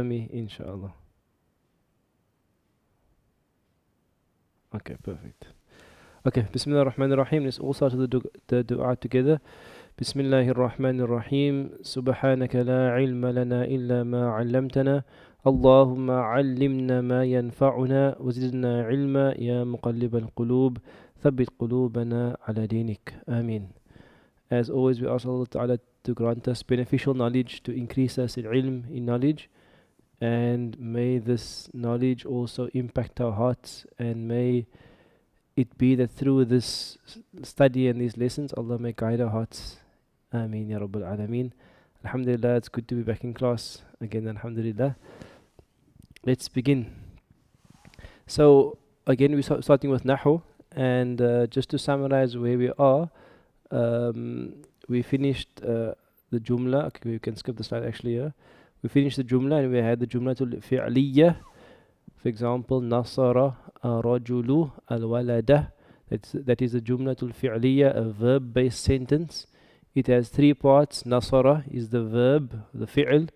Me, inshallah. Okay, perfect. Okay, Bismillah ar-Rahman ar-Rahim. Let's all start the dua together. Bismillah ar-Rahman ar-Rahim. Subhanaka la ilma lana illa ma 'allamtana. Allahumma 'allimna ma yanfa'una wa zidna ilma ya muqallib al-qulub. Thabbit qulubana ala dinik. Ameen. As always, we ask Allah Ta'ala to grant us beneficial knowledge, to increase us in ilm, in knowledge. And may this knowledge also impact our hearts, and may it be that through this study and these lessons, Allah may guide our hearts. Ameen Ya Rabbal Alameen. Alhamdulillah, it's good to be back in class again. Alhamdulillah. Let's begin. So again, we're starting with Nahu, and just to summarize where we are, we finished the Jumla. Okay, we can skip the slide actually here. We finished the Jumla and we had the Jumla fi'liyah. For example, Nasara rajulu al-walada. That is the Jumla fi'liyah, a verb-based sentence. It has three parts. Nasara is the verb, the fi'l,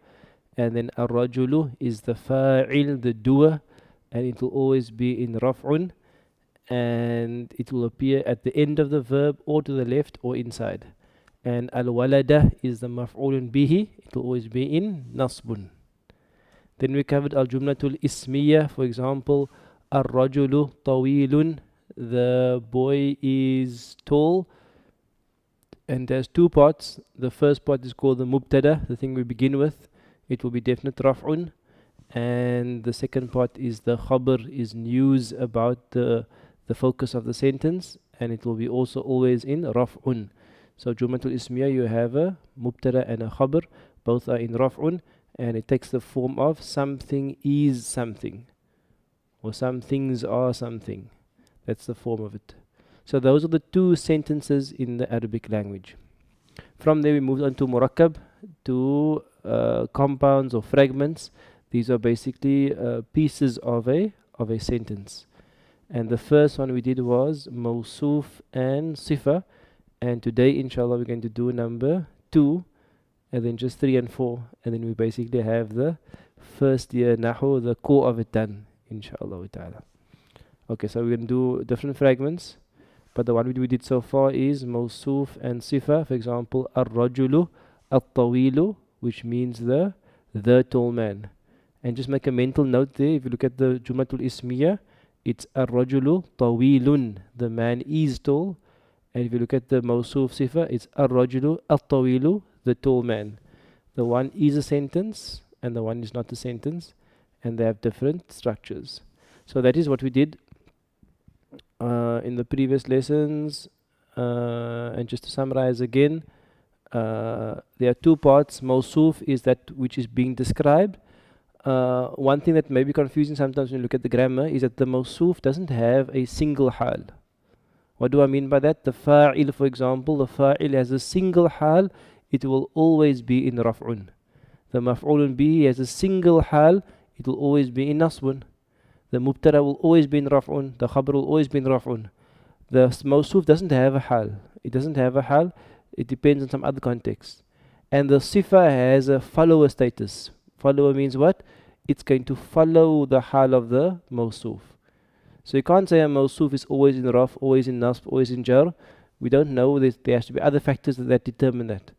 and then ar-rajulu is the fa'il, the doer, and it will always be in raf'un, and it will appear at the end of the verb or to the left or inside. And al-walada is the maf'ulun bihi. It will always be in nasbun. Then we covered al-jumlatul ismiyah. For example, ar-rajulu tawilun. The boy is tall. And there's two parts. The first part is called the mubtada, the thing we begin with. It will be definite raf'un. And the second part is the khabar, is news about the focus of the sentence. And it will be also always in raf'un. So Jumlatul Ismiyah, you have a mubtada and a khabar. Both are in raf'un, and it takes the form of something is something, or some things are something. That's the form of it. So those are the two sentences in the Arabic language. From there we moved on to murakkab, to compounds or fragments. These are basically pieces of a sentence. And the first one we did was mawsuf and sifa. And today, inshallah, we're going to do number 2, and then just 3 and 4. And then we basically have the first year Nahu, the core of it done, inshallah ta'ala. Okay, so we're going to do different fragments. But the one we did so far is Mawsuf and Sifa. For example, Ar-Rajulu, At-Tawilu, which means the tall man. And just make a mental note there. If you look at the Jumlatul Ismiyah, it's Ar-Rajulu Tawilun. The man is tall. And if you look at the Mawsuf Sifa, it's Ar-Rajulu At-Tawilu, the tall man. The one is a sentence and the one is not a sentence, and they have different structures. So that is what we did in the previous lessons. And just to summarize again, there are two parts. Mawsuf is that which is being described. One thing that may be confusing sometimes when you look at the grammar is that the Mawsuf doesn't have a single hal. What do I mean by that? The fa'il, for example, the fa'il has a single hal, it will always be in raf'un. The maf'ulun bihi has a single hal, it will always be in nasbun. The mubtada will always be in raf'un, the khabar will always be in raf'un. The mawsuf doesn't have a hal. It doesn't have a hal, it depends on some other context. And the sifa has a follower status. Follower means what? It's going to follow the hal of the mawsuf. So you can't say a mawsuf is always in raf, always in nasb, always in jar. We don't know. There has to be other factors that determine that.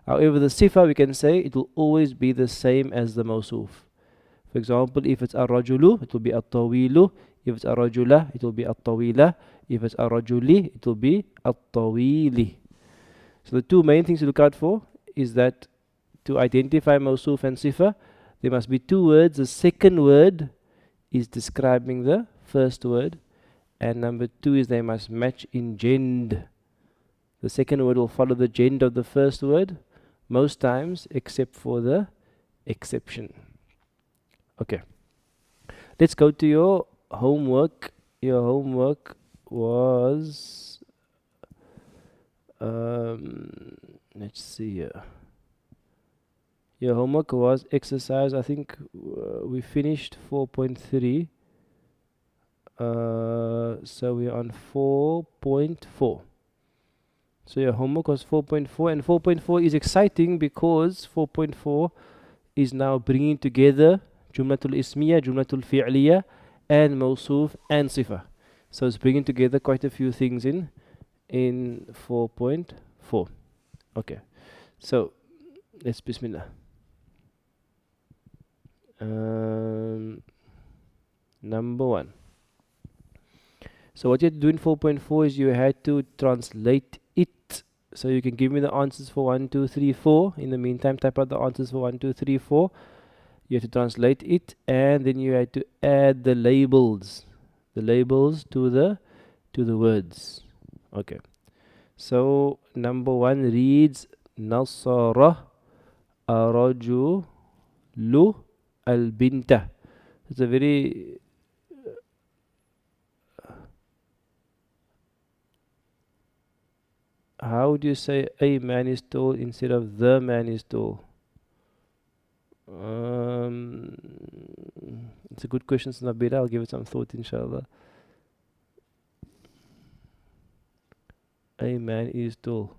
However, the sifa, we can say it will always be the same as the mawsuf. For example, if it's ar-rajulu, it will be at-tawilu. If it's ar-rajula, it will be at-tawila. If it's ar-rajuli, it will be at-tawili. So the two main things to look out for is that to identify mawsuf and sifa, there must be two words. The second word is describing the first word, and number 2 is they must match in gend. The second word will follow the gend of the first word most times, except for the exception. Okay, let's go to your homework. Your homework was let's see here. Your homework was exercise, I think we finished 4.3. So we're on 4.4. So your homework was 4.4, and 4.4 is exciting because 4.4 is now bringing together Jumlatul Ismiya, Jumlatul Fi'liya, and Mawsuf and Sifa. So it's bringing together quite a few things in 4.4. Okay, so let's Bismillah. Number 1. So what you had to do in 4.4 is you had to translate it. So you can give me the answers for 1, 2, 3, 4. In the meantime, type out the answers for 1, 2, 3, 4. You have to translate it, and then you had to add the labels to the words. Okay. So number 1 reads Nasara arajulu al-binta. It's a very how do you say a man is tall instead of the man is tall? It's a good question, Nabila. I'll give it some thought, inshallah. A man is tall.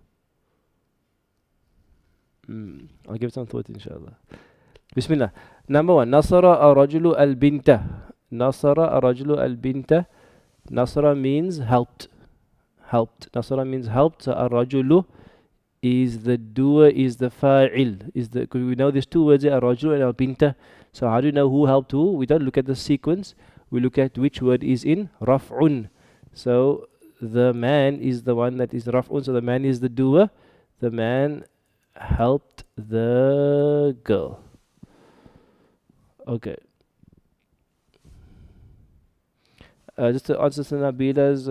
I'll give it some thought, inshallah. Bismillah. Number 1. Nasara ar-rajulu al-binta. Nasara ar-rajulu al-binta. Nasara means helped. Nasara means helped. So ar-rajulu is the doer, is the fa'il. Because we know there's two words here, ar-rajulu and al-binta. So how do you know who helped who? We don't look at the sequence. We look at which word is in raf'un. So the man is the one that is raf'un. So the man is the doer. The man helped the girl. Okay. Just to answer Nabila's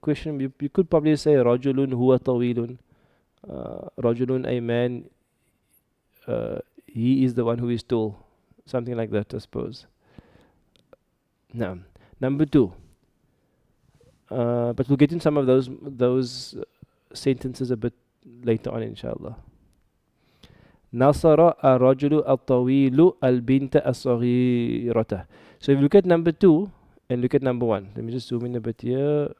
question, you could probably say rajulun huwa tawilun. Rajulun, a man, he is the one who is tall. Something like that, I suppose. Now, number 2. But we'll get in some of those sentences a bit later on, inshallah. Nasara ar-rajulu al-tawilu al-binta as-saghirata. So if you look at number 2 and look at number 1, let me just zoom in a bit here.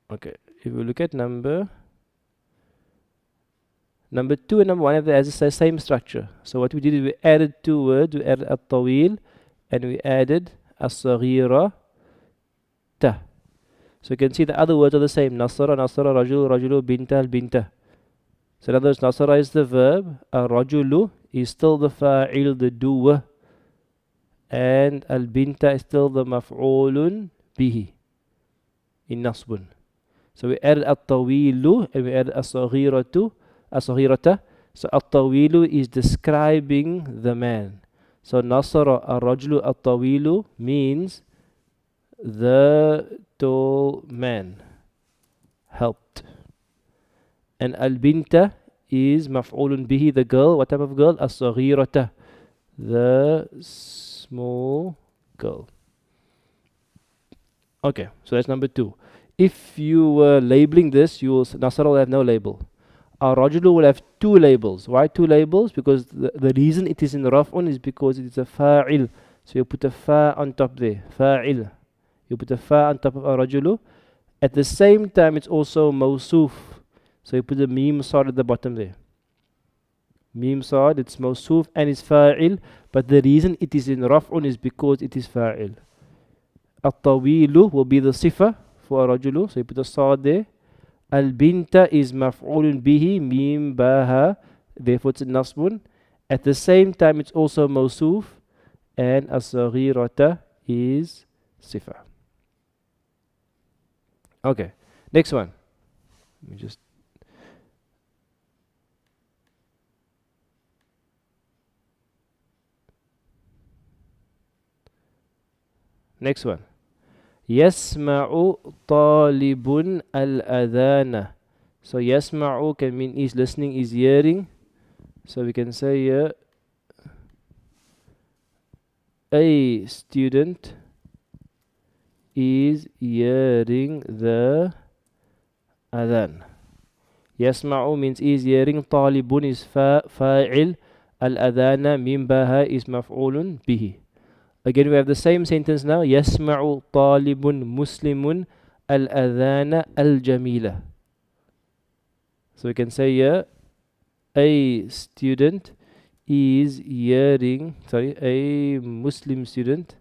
Okay, if you look at number 2 and number 1 have the same structure. So what we did is we added 2 words. We added al-tawil and we added as-saghirata. So you can see the other words are the same. Nasara, rajulu, rajulu, binta, al-binta. So in other words, nasara is the verb, rajulu is still the fa'il, the doer, and al-binta is still the maf'ulun bihi in nasbun. So we added at-tawilu and we added as-saghirata. So at-tawilu is describing the man. So nasara ar-rajulu at-tawilu means the tall man helped. And al-binta is maf'ulun bihi, the girl. What type of girl? As-saghirata, the small girl. Okay, so that's number 2. If you were labeling this, Nasara will have no label. Ar-rajulu will have 2 labels. Why 2 labels? Because the reason it is in raf'un is because it is a fa'il. So you put a fa on top there. Fa'il. You put a fa on top of ar-rajulu. At the same time, it's also mawsuf. So you put the mim sad at the bottom there. Mim sad, it's mawsuf and it's fa'il. But the reason it is in raf'un is because it is fa'il. At-tawilu will be the sifa for ar-rajulu. So you put a sad there. Al-binta is maf'ulun bihi, mim baha. Therefore it's nasbun. At the same time, it's also mawsuf. And as-saghirata is sifa. Okay, next one. Let me just next one. Yasma'u talibun al-adhana. So yasma'u can mean is listening, is hearing. So we can say here a student is hearing the adhan. Yasma'u means is hearing. Talibun is fa'il. Al-adhana mim baha is maf'ulun bihi. Again, we have the same sentence now. Yasma'u talibun muslimun al-adhana al-jamila. So we can say here, a student is hearing, a Muslim student,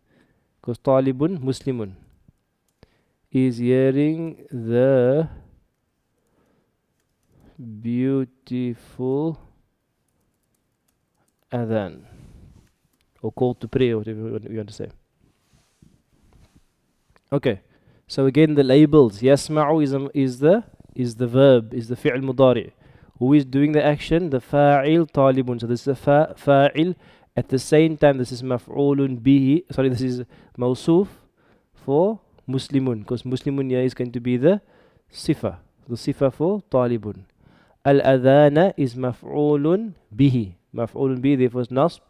because talibun, Muslimun, is hearing the beautiful adhan, or call to pray, or whatever you want to say. Okay, so again the labels. Yasma'u is the verb, is the fi'l mudari. Who is doing the action? The fa'il talibun. So this is a fa'il. At the same time, this is maf'ulun bihi. Sorry, this is mawsuf for muslimun, because muslimun here is going to be the sifa for talibun. Al-adhana is maf'ulun bihi. Maf'ulun bihi, therefore is nasb.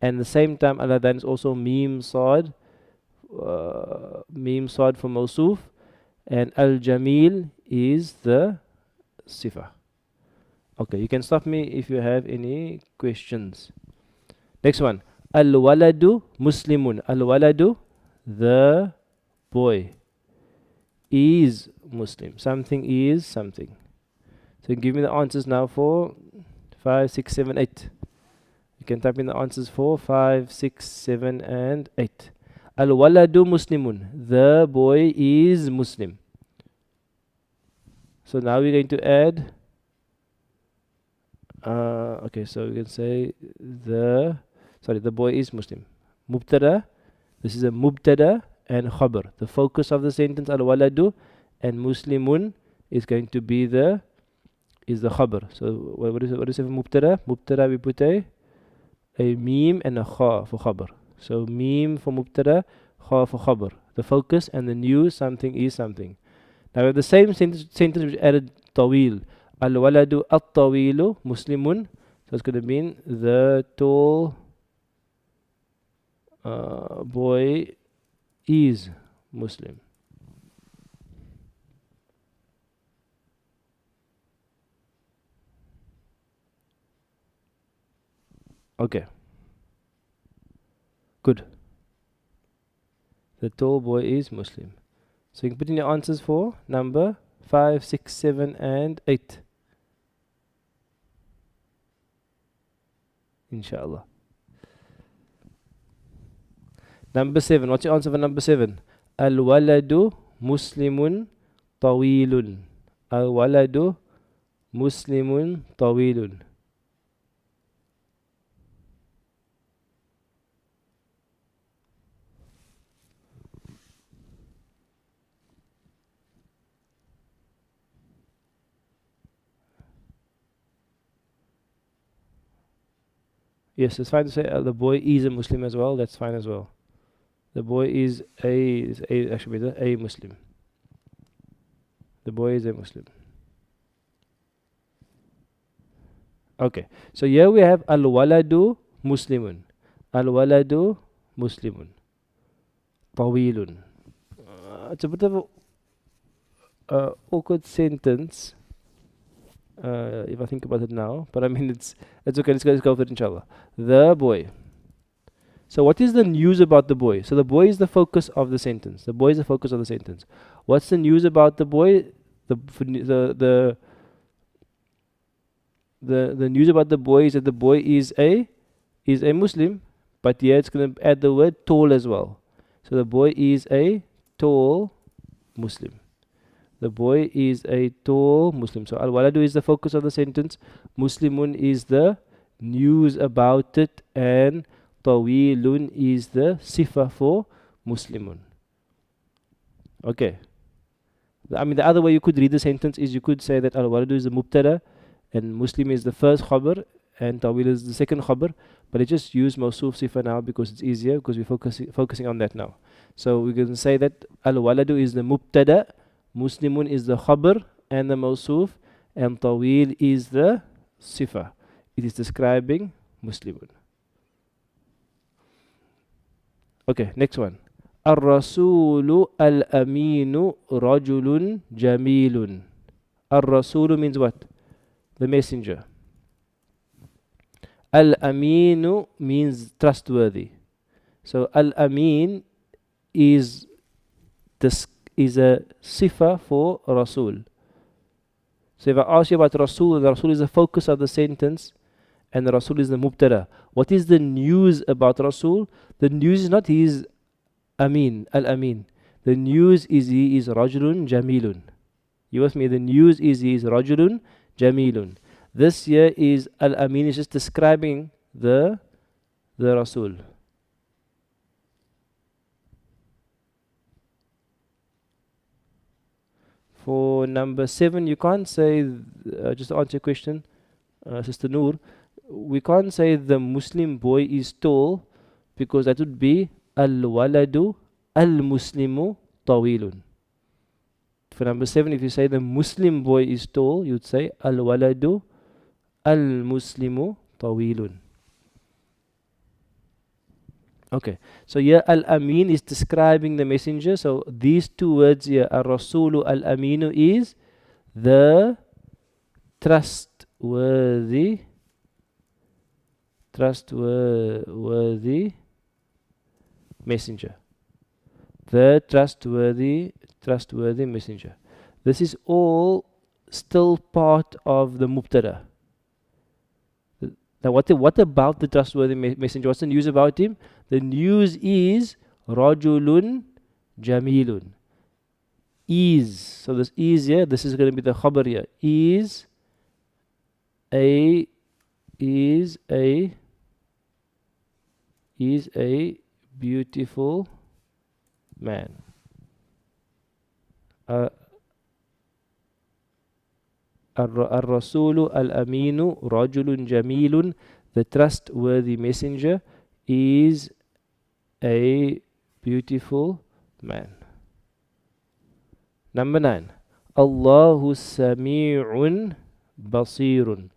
And at the same time, al-adhan is also mim sad for mawsuf. And al-jamil is the sifa. Okay, you can stop me if you have any questions. Next one. Al-waladu muslimun. Al-waladu, the boy, is Muslim. Something is something. So give me the answers now for 5, 6, 7, 8. You can type in the answers for 5, 6, 7, and 8. Al-waladu muslimun. The boy is Muslim. So now we're going to add. Okay, so we can say the boy is Muslim. Mubtada. This is a mubtada and khabar. The focus of the sentence, al-waladu, and muslimun is going to be the khabar. So what is it for mubtada? Mubtada, we put a meme and a kha for khabar. So meme for mubtada, kha for khabar. The focus and the news, something is something. Now we have the same sentence which added tawil. Al-waladu at-tawilu muslimun. So it's going to mean the tall boy is Muslim. Okay. Good. The tall boy is Muslim. So you can put in your answers for number 5, 6, 7, and 8. Inshallah. Number 7. What's your answer for number 7? Al-waladu muslimun tawilun. Al-waladu muslimun tawilun. Yes, it's fine to say the boy is a Muslim as well. That's fine as well. The boy is actually a Muslim. The boy is a Muslim. Okay, so here we have al-waladu muslimun. Al-waladu muslimun. Tawilun. It's a bit of a awkward sentence. If I think about it now, but I mean it's okay. Let's go with it, inshallah. The boy. So what is the news about the boy? So the boy is the focus of the sentence. The boy is the focus of the sentence. What's the news about the boy? The news about the boy is that the boy is a Muslim, but here it's going to add the word tall as well. So the boy is a tall Muslim. The boy is a tall Muslim. So al-waladu is the focus of the sentence. Muslimun is the news about it, and tawilun is the sifa for Muslimun. Okay. I mean, the other way you could read the sentence is you could say that al-waladu is the mubtada, and Muslim is the first khabar, and tawil is the second khabar. But I just use mawsuf sifa now because it's easier, because we're focusing on that now. So we can say that al-waladu is the mubtada, Muslimun is the khabar and the mawsuf, and tawil is the sifa. It is describing Muslimun. Okay, next one. Ar-rasulu al-aminu rajulun jamilun. Ar-rasulu means what? The messenger. Al-aminu means trustworthy. So al-amin is a sifa for Rasul. So if I ask you about Rasul, the Rasul is the focus of the sentence and the Rasul is the mubtada. What is the news about Rasul? The news is not he is Amin, Al-Amin. The news is he is Rajulun Jamilun. You with me? The news is he is Rajulun Jamilun. This here is Al-Amin is just describing the Rasul. For number 7, you can't say, just to answer your question, Sister Noor, we can't say the Muslim boy is tall because that would be al-waladu al-muslimu tawilun. For number 7, if you say the Muslim boy is tall, you'd say al-waladu al-muslimu tawilun. Okay, so here Al-Amin is describing the messenger. So these two words here, Ar-Rasulu Al-Aminu is the trustworthy messenger. The trustworthy messenger. This is all still part of the mubtada. Now what about the trustworthy messenger? What's the news about him? The news is Rajulun Jamilun. Is. So this is here. This is going to be the khabar here. Is a beautiful man. Ar-Rasulu Al-Aminu Rajulun Jamilun. The trustworthy messenger is a beautiful man. Number 9. Allahu Sami'un Basirun.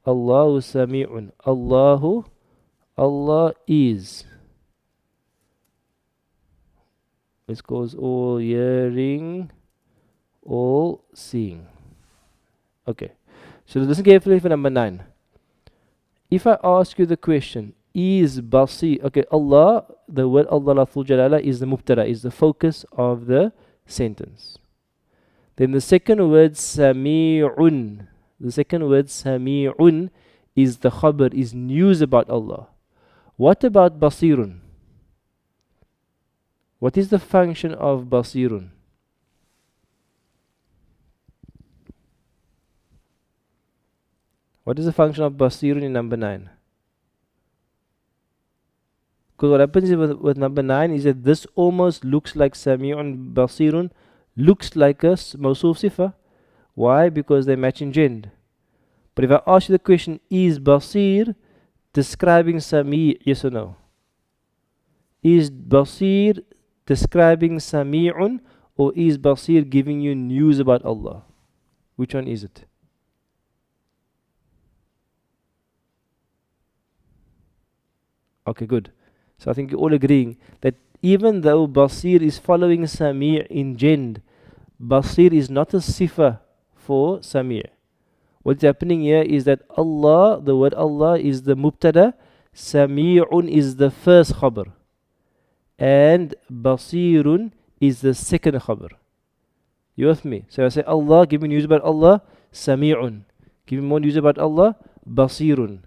Allahu Sami'un. Allah is. This goes all hearing, all seeing. Okay. So listen carefully for number 9. If I ask you the question, is Basir, okay, Allah, the word Allah Lafzul Jalala is the mubtada, is the focus of the sentence. Then the second word Sami'un, is the khabar, is news about Allah. What about Basirun? What is the function of Basirun? What is the function of Basirun in number 9? Because what happens with number 9 is that this almost looks like Sami'un Basirun, looks like a Mawsuf Sifa. Why? Because they match in Jend. But if I ask you the question, is Basir describing Sami', yes or no? Is Basir describing Sami'un, or is Basir giving you news about Allah? Which one is it? Okay, good. So I think you're all agreeing that even though Basir is following Sami' in Jend, Basir is not a sifa for Sami'. What's happening here is that Allah, the word Allah is the mubtada, Sami'un is the first khabar, and Basirun is the second khabar. You with me? So I say Allah, give me news about Allah, Sami'un. Give me more news about Allah, Basirun.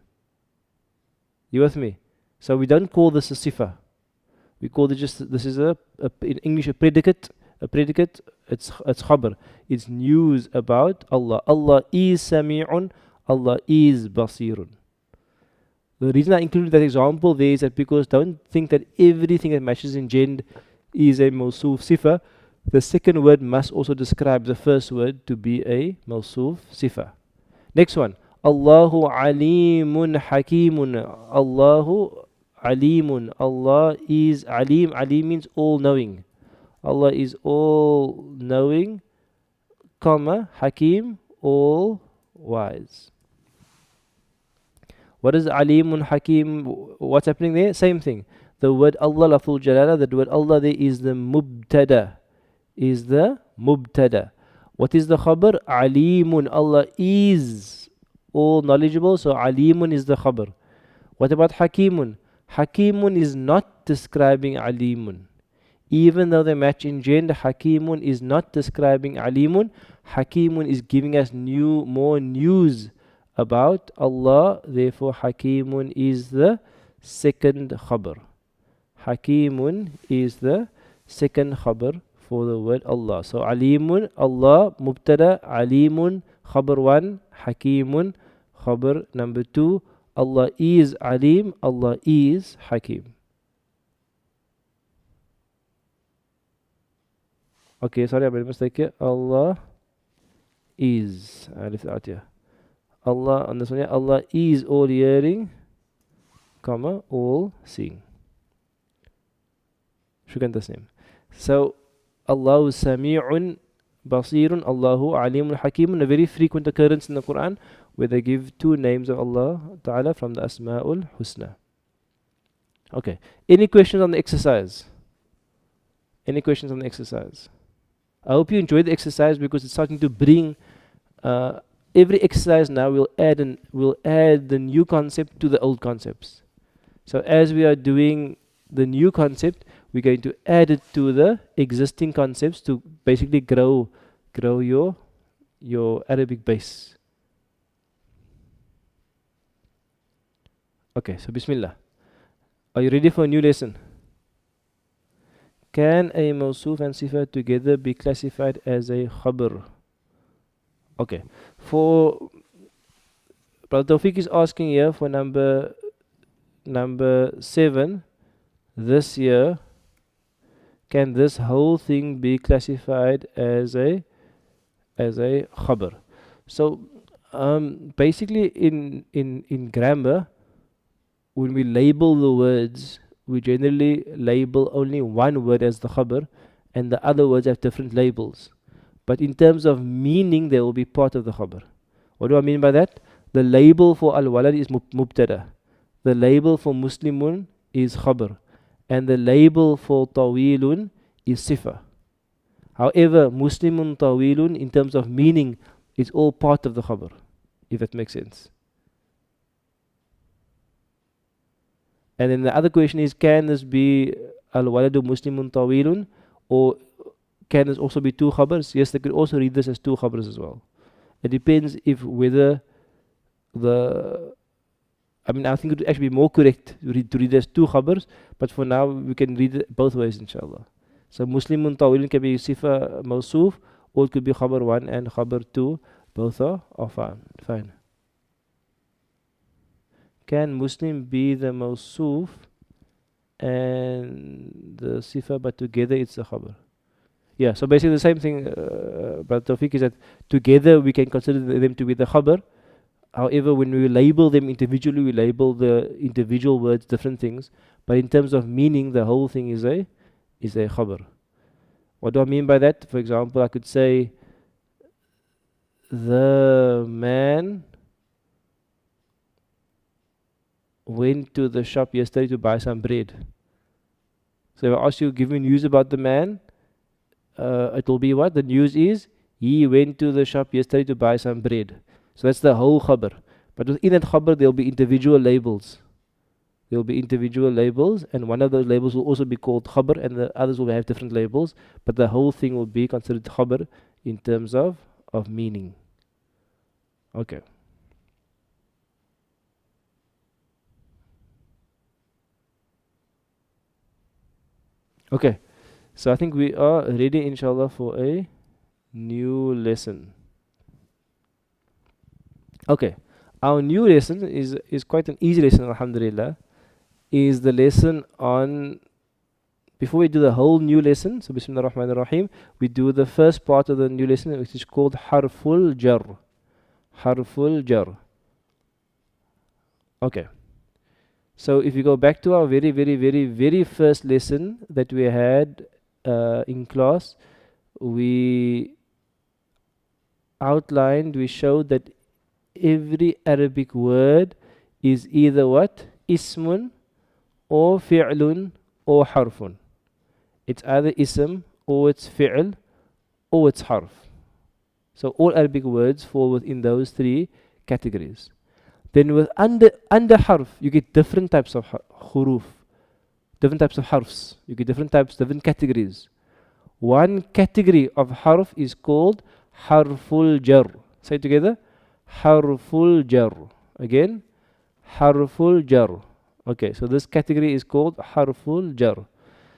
You with me? So we don't call this a sifa. We call it just, this is in English a predicate. It's khabar. It's news about Allah. Allah is Sami'un. Allah is Basirun. The reason I included that example there is that because don't think that everything that matches in Jend is a Mawsuf Sifa. The second word must also describe the first word to be a Mawsuf Sifa. Next one. Allahu Alimun Hakimun. Allahu Alimun. Allah is Alim. Alim means all knowing. Allah is all knowing, comma, Hakim, all wise. What is Alimun Hakim? What's happening there? Same thing. The word Allah, Lafzul Jalala, the word Allah there is the mubtada. What is the khabar? Alimun. Allah is all knowledgeable, so Alimun is the khabar. What about Hakimun? Hakimun is not describing Alimun. Even though they match in gender, Hakimun is not describing Alimun. Hakimun is giving us more news about Allah. Therefore, Hakimun is the second khabar. Hakimun is the second khabar for the word Allah. So Alimun, Allah, Mubtada, Alimun, khabar 1, Hakimun, khabar number 2. Allah is Alim, Allah is Hakim. Okay, sorry, I made a mistake here. Allah is. I left it out here. Allah, on this one here, Allah is all hearing, comma, all seeing. Shukran tasneem. So, Allahu Sami'un Basirun, Allahu Alimun Hakimun, a very frequent occurrence in the Quran where they give two names of Allah Ta'ala from the Asma'ul Husna. Okay, any questions on the exercise? Any questions on the exercise? I hope you enjoyed the exercise because it's starting to bring every exercise now will add the new concept to the old concepts. So as we are doing the new concept, we're going to add it to the existing concepts to basically grow your Arabic base. Okay, so Bismillah. Are you ready for a new lesson? Can a mawsoof and sifa together be classified as a khabar? Okay, for Brother Tawfiq is asking here for number 7 this year. Can this whole thing be classified as a khabar? So basically in grammar, when we label the words, we generally label only one word as the khabar and the other words have different labels. But in terms of meaning, they will be part of the khabar. What do I mean by that? The label for al-walad is mubtada. The label for muslimun is khabar. And the label for tawilun is sifa. However, muslimun tawilun in terms of meaning is all part of the khabar, if that makes sense. And then the other question is, can this be al-waladu muslimun tawilun, or can this also be two khabars? Yes, they could also read this as two khabars as well. It depends whether I think it would actually be more correct to read as two khabars, but for now we can read it both ways, inshallah. So muslimun tawilun can be sifa mawsoof, or it could be khabar 1 and khabar 2. Both are fine. Can Muslim be the mawsoof and the sifa, but together it's the khabar? Yeah, so basically the same thing, Brother Tawfiq, is that together we can consider them to be the khabar. However, when we label them individually, we label the individual words different things. But in terms of meaning, the whole thing is a khabar. What do I mean by that? For example, I could say, the man went to the shop yesterday to buy some bread. So if I ask you, give me news about the man, it will be what? The news is, he went to the shop yesterday to buy some bread. So that's the whole khabar. But within that khabar, there will be individual labels. There will be individual labels, and one of those labels will also be called khabar, and the others will have different labels. But the whole thing will be considered khabar in terms of meaning. Okay. Okay. So I think we are ready, inshallah, for a new lesson. Okay, our new lesson is quite an easy lesson, alhamdulillah. Is the lesson on, before we do the whole new lesson, so Bismillah ar-Rahman ar-Rahim, we do the first part of the new lesson, which is called Harful Jarr. Harful Jarr. Okay. So if you go back to our very first lesson that we had in class, we outlined, we showed that every Arabic word is either what? Ismun or fi'lun or harfun. It's either ism or it's fi'l or it's harf. So all Arabic words fall within those three categories. Then with under harf, you get different types of huruf, different types of harfs. You get different types, different categories. One category of harf is called harful jar. Say it together. Harful jar. Again, harful jar. Okay, so this category is called harful jar.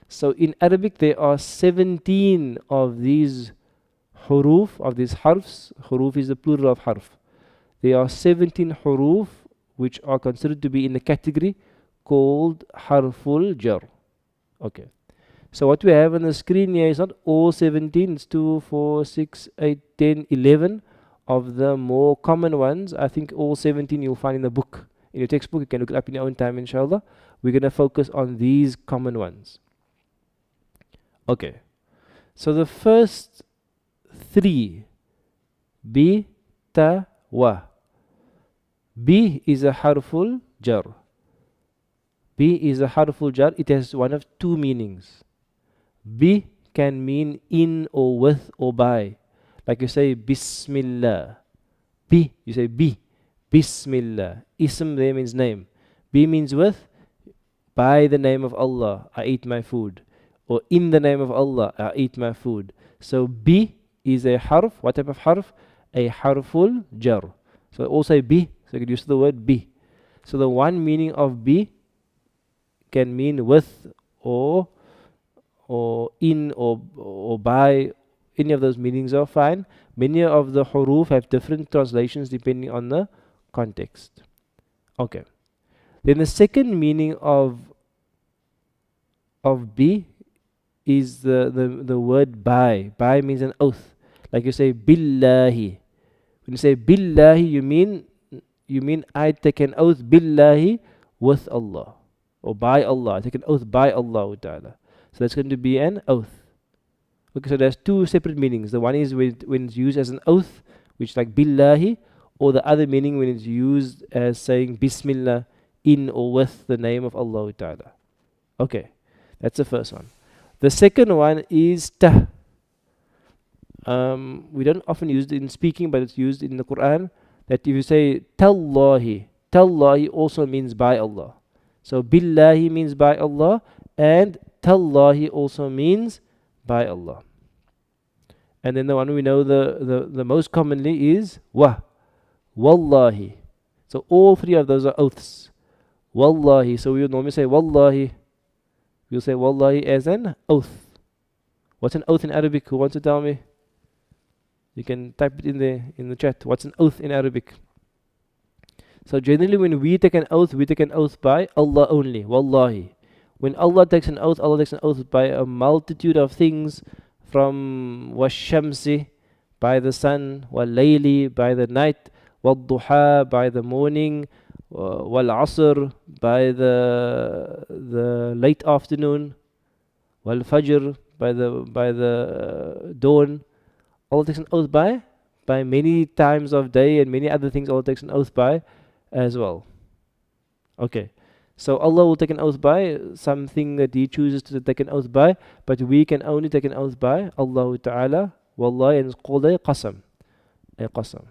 So in Arabic there are 17 of these huruf, of these harfs. Huruf is the plural of harf. There are 17 huruf which are considered to be in the category called harful jar. Okay. So what we have on the screen here is not all 17, it's 2, 4, 6, 8, 10, 11 of the more common ones. I think all 17 you'll find in the book. In your textbook, you can look it up in your own time, inshallah. We're going to focus on these common ones. Okay. So the first three, bi, ta, wa. Bi is a harful jar. Bi is a harful jar. It has one of two meanings. Bi can mean in or with or by. Like you say Bismillah. Bi, you say bi. Bismillah. Ism there means name. Bi means with. By the name of Allah, I eat my food. Or in the name of Allah, I eat my food. So bi is a harf. What type of harf? A harful jar. So also bi. So you can use the word bi. So the one meaning of bi can mean with or in or by. Any of those meanings are fine. Many of the huruf have different translations depending on the context. Okay. Then the second meaning of bi is the word by. By means an oath. Like you say billahi. When you say billahi, you mean I take an oath billahi with Allah or by Allah. I take an oath by Allah Ta'ala. So that's going to be an oath. Okay, so there's two separate meanings. The one is when it's used as an oath, which is like billahi, or the other meaning when it's used as saying Bismillah in or with the name of Allah Ta'ala. Okay, that's the first one. The second one is ta. We don't often use it in speaking, but it's used in the Quran. That if you say tallahi, tallahi also means by Allah. So billahi means by Allah, and tallahi also means by Allah. And then the one we know the most commonly is wa. Wallahi. So all three of those are oaths. Wallahi. So we would normally say wallahi. We'll say wallahi as an oath. What's an oath in Arabic? Who wants to tell me? You can type it in the chat. What's an oath in Arabic? So generally when we take an oath by Allah only. Wallahi. When Allah takes an oath by a multitude of things, from washamsi, by the sun, wal-layli, by the night, wal-duha, by the morning, wal-asr, by the late afternoon, wal-fajr, by the dawn. Allah takes an oath by many times of day and many other things Allah takes an oath by as well. Okay. So Allah will take an oath by something that He chooses to take an oath by, but we can only take an oath by Allah Ta'ala, Wallahi, and it's called a qasam. A qasam.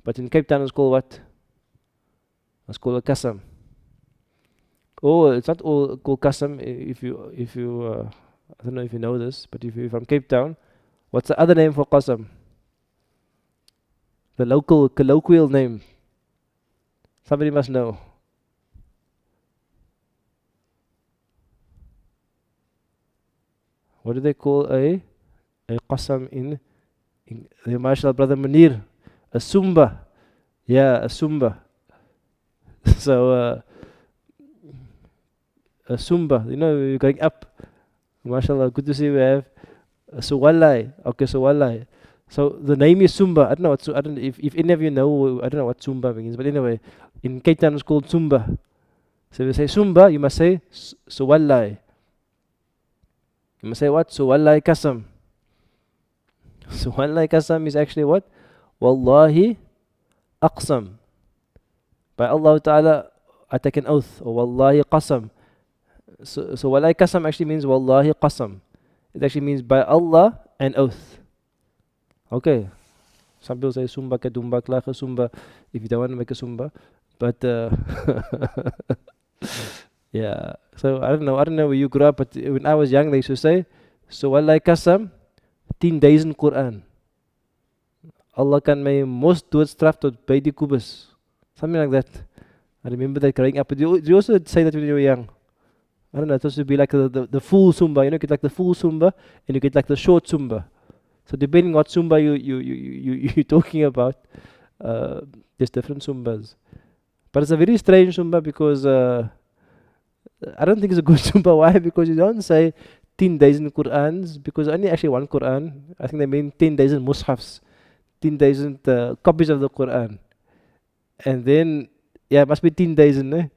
But in Cape Town it's called what? It's called a qasam. Oh, it's not all called qasam. If you I don't know if you know this, but if you're from Cape Town, what's the other name for qasam? The local colloquial name. Somebody must know. What do they call a qasam in the martial brother Munir? A sumba. Yeah, a sumba. So a sumba, you know, you're going up. MashaAllah, good to see we have so wallahi. Okay, so wallahi. So the name is Sumba. I don't know I don't know if any of you know, I don't know what Sumba means, but anyway, in Cape Town it's called Sumba. So if you say Sumba, you must say so wallahi. You must say what? So wallahi kasam. So wallahi kasam is actually what? Wallahi aqsam. By Allah Ta'ala, I take an oath. Or wallahi qasam. So wallahi kasam actually means wallahi qasam. It actually means by Allah an oath. Okay. Some people say sumba ka dumba klaka sumba if you don't want to make a sumba. But Yeah. So I don't know. I don't know where you grew up, but when I was young, they used to say, "So wallahi kasam, 10 days in Quran. Allah kan my most doodstraf tot by die kubus." Something like that. I remember that growing up. But you also say that when you were young. I don't know. It was to be like the full Sumba. You know, you get like the full Sumba and you get like the short Sumba. So depending what Sumba you're talking about, uh, there's different Sumbas. But it's a very strange Sumba because I don't think it's a good Sumba. Why? Because you don't say 10 days in Qur'ans, because only actually one Qur'an. I think they mean 10 days in Mushafs, 10 days in copies of the Qur'an. And then, yeah, it must be 10 days in there.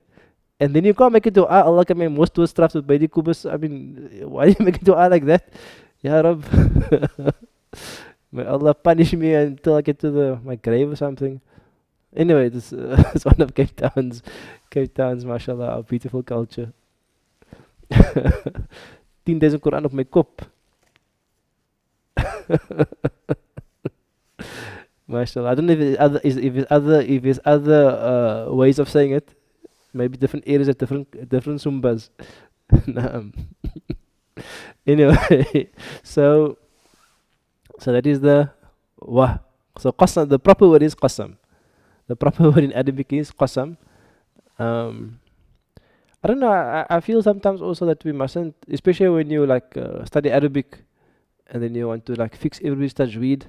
And then you can't make it to Allah can make most those straps with Baidi Kubus. I mean, why do you make it to like that? Ya Rab. May Allah punish me until I get to my grave or something. Anyway, this it's one of Cape Town's, mashallah, our beautiful culture. 10 days in Quran op my kop. Mashallah. I don't know if there's other ways of saying it. Maybe different areas have different sumbas. Naam. Anyway, so that is the wa. So qasam, the proper word is qasam. The proper word in Arabic is qasam. Um, I don't know. I feel sometimes also that we mustn't, especially when you like study Arabic, and then you want to like fix everybody's tajweed.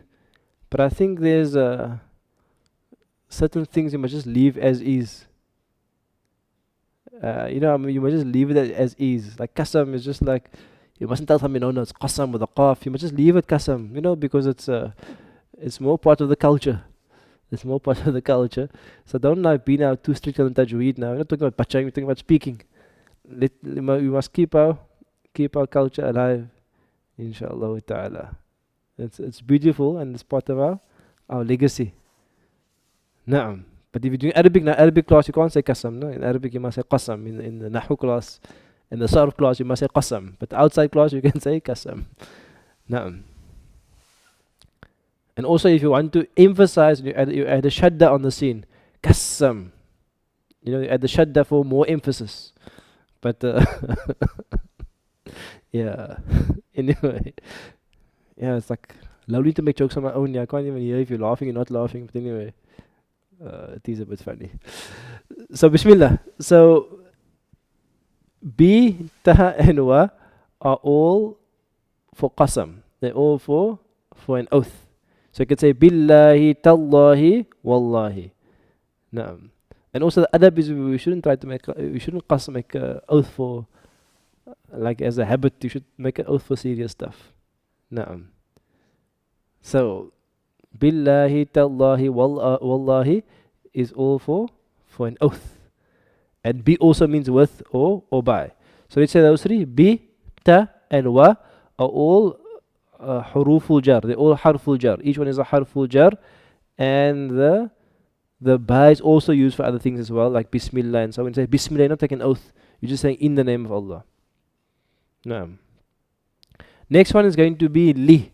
But I think there's certain things you must just leave as is. I mean, you must just leave it as is. Like qasam is just like, you mustn't tell somebody, no, it's qasam with a qaf. You must just leave it qasam, because it's more part of the culture. It's more part of the culture. So don't now be now too strict on tajweed now. We're not talking about bachang, we're talking about speaking. We must keep our culture alive, inshallah ta'ala. It's beautiful and it's part of our legacy. Naam. But if you're doing Arabic class, you can't say qasam. No? In Arabic, you must say qasam. In the Nahu class, in the Sarf class, you must say qasam. But outside class, you can say qasam. Naam. And also, if you want to emphasize, you add a shadda on the scene. Qasam. You add the shadda for more emphasis. But, yeah. Anyway. Yeah, it's like lovely to make jokes on my own. Yeah, I can't even hear if you're laughing or not laughing. But anyway. It is a bit funny. So Bismillah. So bi, ta, and wa are all for qasam. They're all for an oath. So you can say billahi, tallahi, wallahi. Naam. And also the adab is we shouldn't make a oath for like as a habit. You should make an oath for serious stuff. Naam. So billahi, tallahi, wallahi is all for an oath. And bi also means with or by. So let's say those three, bi, ta, and wa are all huruful jar. They're all harful jar. Each one is a harful jar. And the ba is also used for other things as well, like bismillah. And so when you say bismillah, you're not taking an oath. You're just saying in the name of Allah. Naam. Next one is going to be li.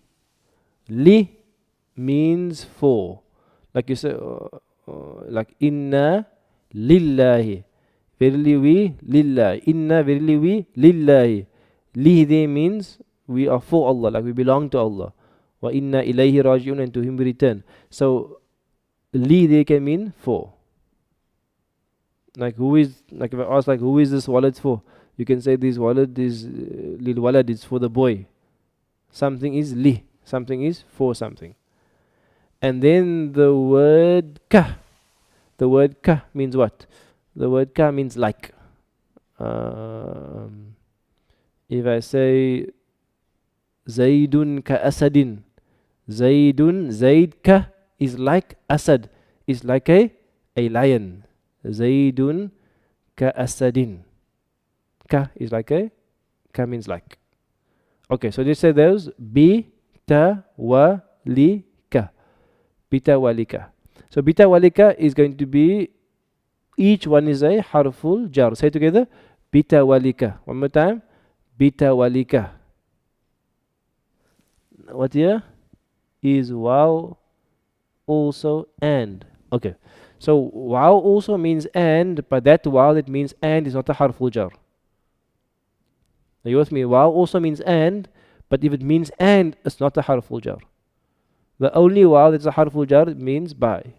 Li means for. Like you say, like inna lillahi. Verily we lillahi. Inna verily we lillahi. Li there means we are for Allah, like we belong to Allah. Wa inna ilayhi raji'un, and to Him we return. So li there can mean for. Like if I ask like who is this wallet for? You can say this wallet is lil walad, is for the boy. Something is li. Something is for something. And then the word ka. The word ka means what? The word ka means like. If I say Zaidun ka asadin. Zaid ka is like Asad. Is like a lion. Zaidun ka asadin. Ka is like ka means like. Okay, so let's say those bi, ta, wa, li, ka. Bita walika. So bita walika is going to be, each one is a harful jar. Say together, bita walika. One more time, bita walika. What here is wow, also and. Okay, So wow also means and, but that wow that means and is not a harful jar. Are you with me? Wow also means and, but if it means and, it's not a harful jar. The only wow that's a harful jar means by.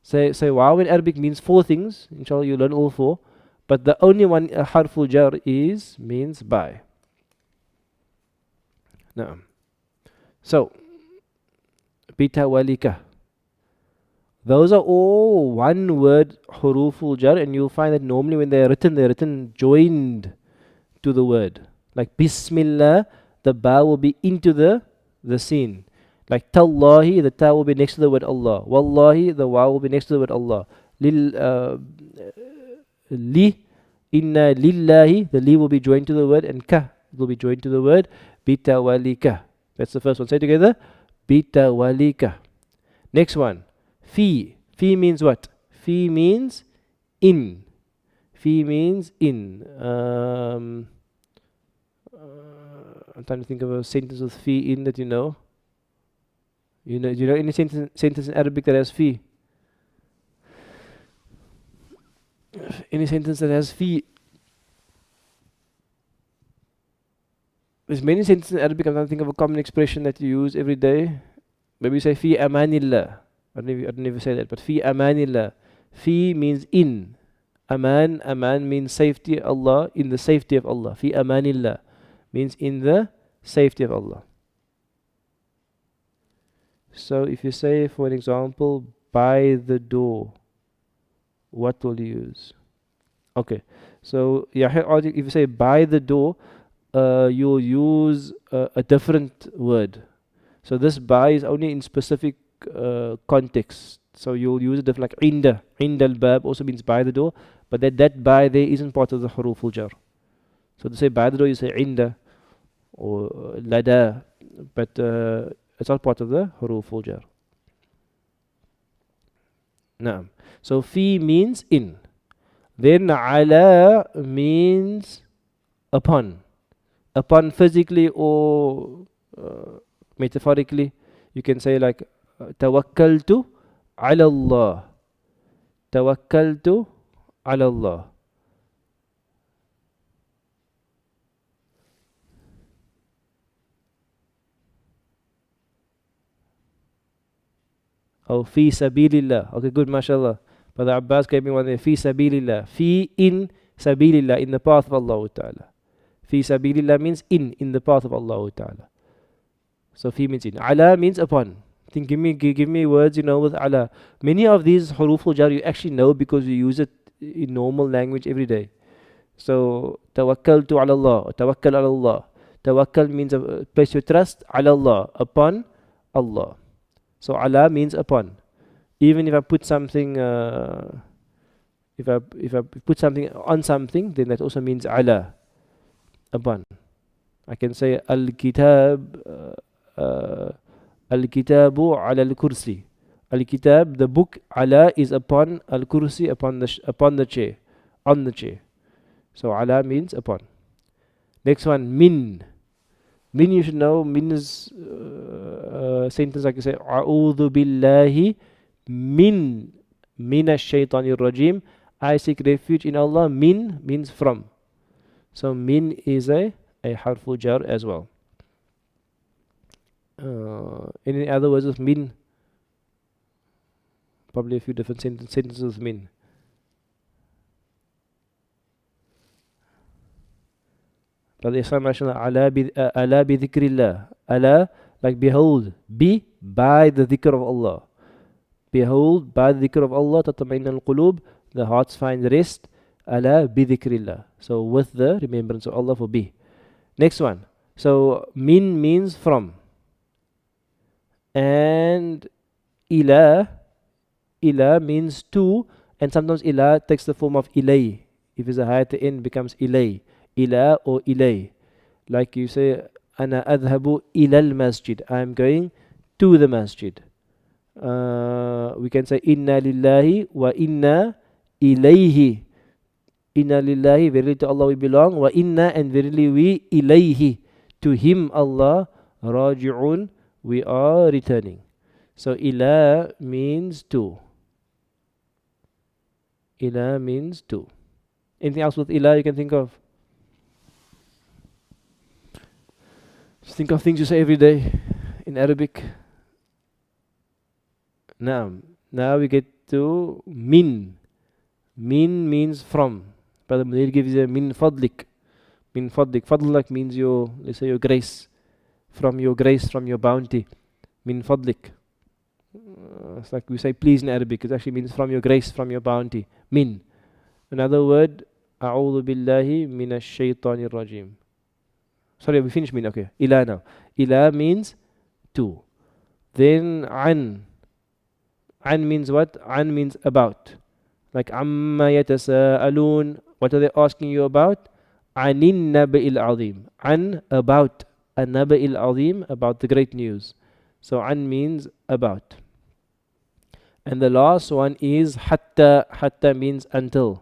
Say wow in Arabic means four things. Inshallah, you learn all four. But the only one a harful jar is means by. Now, so bitawalika. Those are all one word huruful jar, and you'll find that normally when they're written joined to the word. Like Bismillah, the ba will be into the sin. Like Tallahi, the ta will be next to the word Allah. Wallahi, the wa will be next to the word Allah. Li, inna lillahi, the li will be joined to the word, and ka will be joined to the word. Bitawalika. That's the first one. Say together. Bitawalika. Next one. Fi. Fi means what? Fi means in. Fi means in. I'm trying to think of a sentence with fi in that you know. Do you know any sentence in Arabic that has fi? Any sentence that has fi? There's many sentences in Arabic. I'm trying to think of a common expression that you use every day. Maybe you say fi amanillah. I don't even say that, but fi amanillah. Fi means in. Aman means safety. Allah, in the safety of Allah. Fi amanillah means in the safety of Allah. So if you say, for an example, by the door, what will you use? Okay, so if you say by the door, you'll use a different word. So this by is only in specific context. So you'll use it like inda. Inda al-bab also means by the door, but that by there isn't part of the huruf al-jar. So to say by the door, you say inda or lada, but it's not part of the huruf al-jar. Naam. So fi means in. Then ala means upon. Upon physically or metaphorically. You can say like tawakkaltu ala Allah. Tawakkaltu ala Allah. Oh, fi sabilillah. Okay, good, mashallah. Brother Abbas gave me one there. Fi sabilillah. Fi in sabilillah, in the path of Allah Ta'ala. Fi sabilillah means in the path of Allah Ta'ala. So fi means in. Ala means upon. Think, give me words you know with ala. Many of these huruful jar you actually know because you use it in normal language every day. So tawakkaltu ala Allah, tawakkal ala Allah. Tawakkal means place your trust ala Allah, upon Allah. So ala means upon. Even if I put something, if I put something on something, then that also means ala, upon. I can say al-kitab, al-kitabu ala al-kursi. Al-kitab, the book, ala is upon al-kursi, upon the chair, on the chair. So ala means upon. Next one, min. Min, you should know. Min is sentence like you say, A'udhu billahi min ash-shaytanir rajim. I seek refuge in Allah. Min means from. So min is a harful jar as well. Any other words with min? Probably a few different sentences with min. Brother Islam, ala bi dhikrillah. Ala, like behold, by the dhikr of Allah. Behold, by the dhikr of Allah, tatma'inna al-qulub, the hearts find rest. Ala bi dhikrillah. So with the remembrance of Allah for bi. Next one. So min means from. And ila means to, and sometimes ila takes the form of ilay. If it's a high at the end, becomes ilay. Ila or ilay. Like you say, Ana adhabu ilal masjid. I am going to the masjid. We can say inna lillahi wa inna ilayhi. Inna lillahi, verily to Allah we belong. Wa inna, and verily we ilayhi. To him Allah, raji'un, we are returning. So ila means to. Ila means to. Anything else with ila you can think of? Just think of things you say every day in Arabic. Now we get to min. Min means from. But the Mudir gives a min fadlik. Min fadlik. Fadlak means your, let's say your grace. From your grace, from your bounty. Min fadlik. It's like we say please in Arabic. It actually means from your grace, from your bounty. Min. Another word, A'udhu billahi minash shaitanir rajim. Sorry, we finished min. Okay. Ila now. Ila means to. Then an. An means what? An means about. Like amma yatasa'alun. What are they asking you about? Anin naba'il azim. An, about. An naba'il azim, about the great news. So an means about. And the last one is hatta. Hatta means until.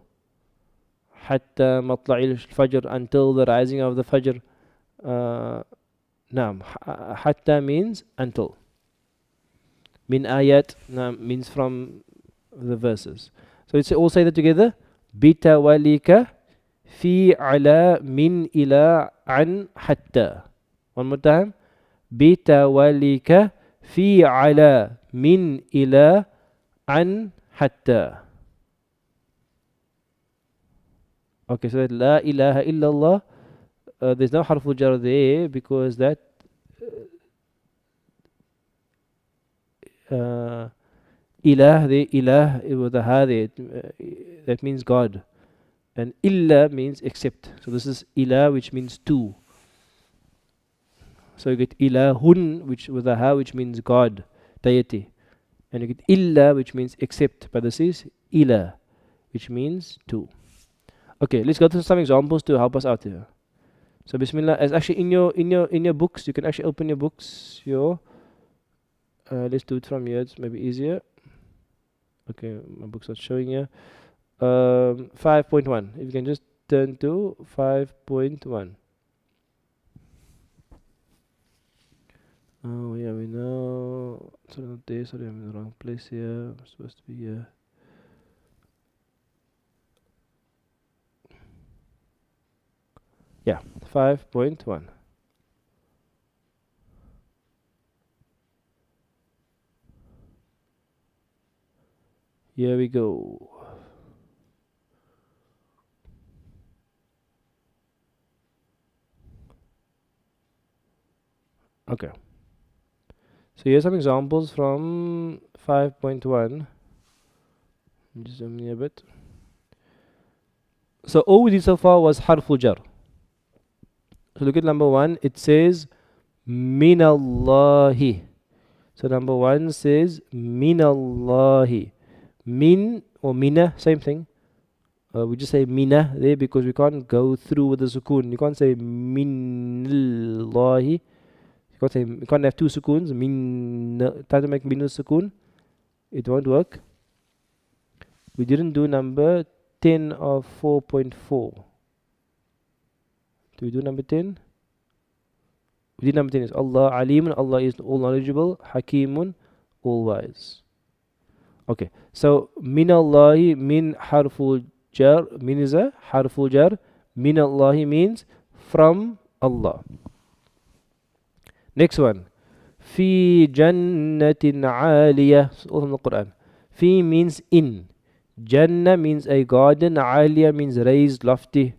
Hatta matla'il fajr, until the rising of the fajr. Naam. Hatta means until. Min ayat means from the verses. So let's all say that together. Bitawalika fi ala min ila an hatta. One more time. Bitawalika fi ala min ila an hatta. Okay, so that la ilaha illallah, there's no harf al-jar there because that ilah, the ilah with the ha there, that means God. And illa means except. So this is ilah, which means two. So you get ilahun, which with the ha, which means God, deity. And you get illa, which means except. But this is ilah, which means two. Okay, let's go through some examples to help us out here. So Bismillah, as actually in your books, you can actually open your books. Let's do it from here. It's maybe easier. Okay, my book's not showing here. 5.1. If you can just turn to 5.1. Oh yeah, we know. Sorry, not there. Sorry, I'm in the wrong place here. I'm supposed to be here. Yeah, 5.1. Here we go. Okay. So here's some examples from 5.1. Just zoom in a bit. So all we did so far was harf al-jar. So look at number 1. It says minallahi. So number 1 says minallahi. Min or mina, same thing. We just say mina there because we can't go through with the sukoon. You can't say minallahi. You can't have two sukoons. Try to make min sukoon. It won't work. We didn't do number 10 of 4.4. Do we do number 10? We did number 10 is Allah alimun. Allah is all knowledgeable. Hakimun, all wise. Okay, so minallahi, min harful jar. Min is a harful jar. Minallahi means from Allah. Next one. Fi jannatin aliyah. Also in the Quran. Fi means in. Jannah means a garden. Aliyah means raised, lofty.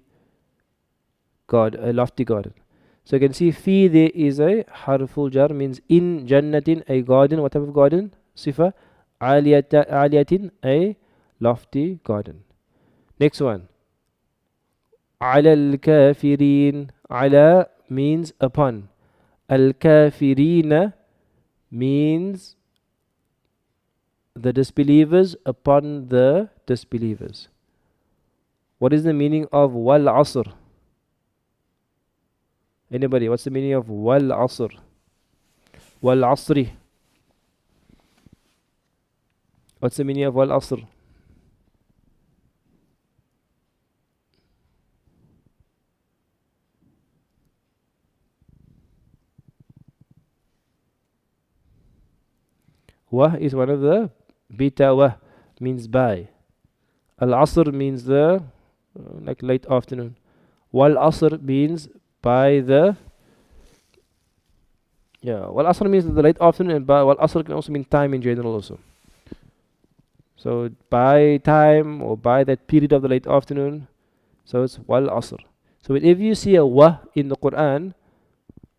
A lofty garden. So you can see fi there is a harful jar, means in jannatin, a garden. What type of garden? Sifa. Aliyatin, a lofty garden. Next one. Ala al-kafirin. Ala means upon. Al-kafirina means the disbelievers upon the disbelievers. What is the meaning of wal asr? Anybody? What's the meaning of wal asr? Wal asri. What's the meaning of wal asr? Wah is one of the beta wah, means by. Al-asr means the like late afternoon. Wal-asr means by the wal-asr means the late afternoon, and wal-asr can also mean time in general also. So by time or by that period of the late afternoon, so it's wal-asr. So whenever you see a wa in the Quran,